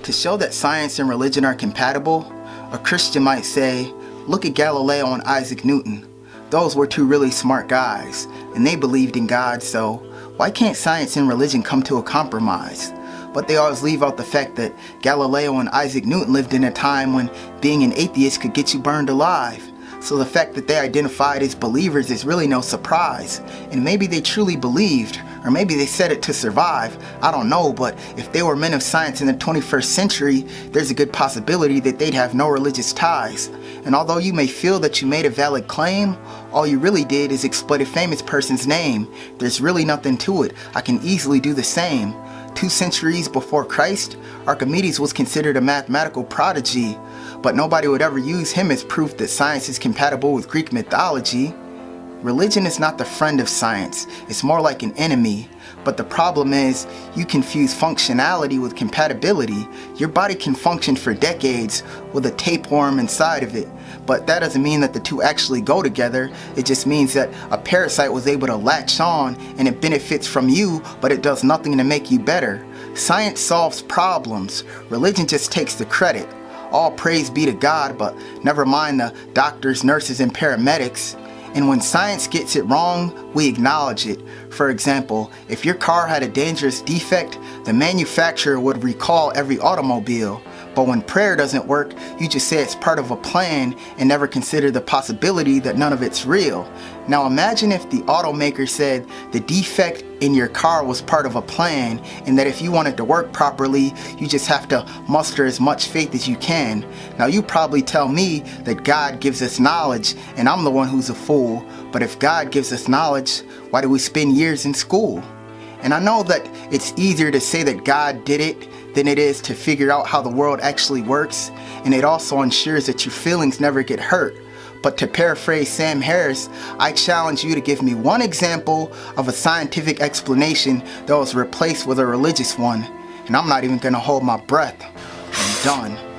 To show that science and religion are compatible, a Christian might say, look at Galileo and Isaac Newton. Those were two really smart guys, and they believed in God, so why can't science and religion come to a compromise? But they always leave out the fact that Galileo and Isaac Newton lived in a time when being an atheist could get you burned alive. So the fact that they identified as believers is really no surprise. And maybe they truly believed, or maybe they said it to survive. I don't know, but if they were men of science in the 21st century, there's a good possibility that they'd have no religious ties. And although you may feel that you made a valid claim, all you really did is exploit a famous person's name. There's really nothing to it. I can easily do the same. 2 centuries before Christ, Archimedes was considered a mathematical prodigy, but nobody would ever use him as proof that science is compatible with Greek mythology. Religion is not the friend of science, it's more like an enemy. But the problem is, you confuse functionality with compatibility. Your body can function for decades with a tapeworm inside of it, but that doesn't mean that the two actually go together. It just means that a parasite was able to latch on and it benefits from you, but it does nothing to make you better. Science solves problems. Religion just takes the credit. All praise be to God, but never mind the doctors, nurses, and paramedics. And when science gets it wrong, we acknowledge it. For example, if your car had a dangerous defect, the manufacturer would recall every automobile. But when prayer doesn't work, you just say it's part of a plan and never consider the possibility that none of it's real. Now imagine if the automaker said the defect in your car was part of a plan, and that if you want it to work properly, you just have to muster as much faith as you can. Now you probably tell me that God gives us knowledge and I'm the one who's a fool. But if God gives us knowledge, why do we spend years in school? And I know that it's easier to say that God did it than it is to figure out how the world actually works, and it also ensures that your feelings never get hurt. But to paraphrase Sam Harris, I challenge you to give me one example of a scientific explanation that was replaced with a religious one, and I'm not even gonna hold my breath. I'm done.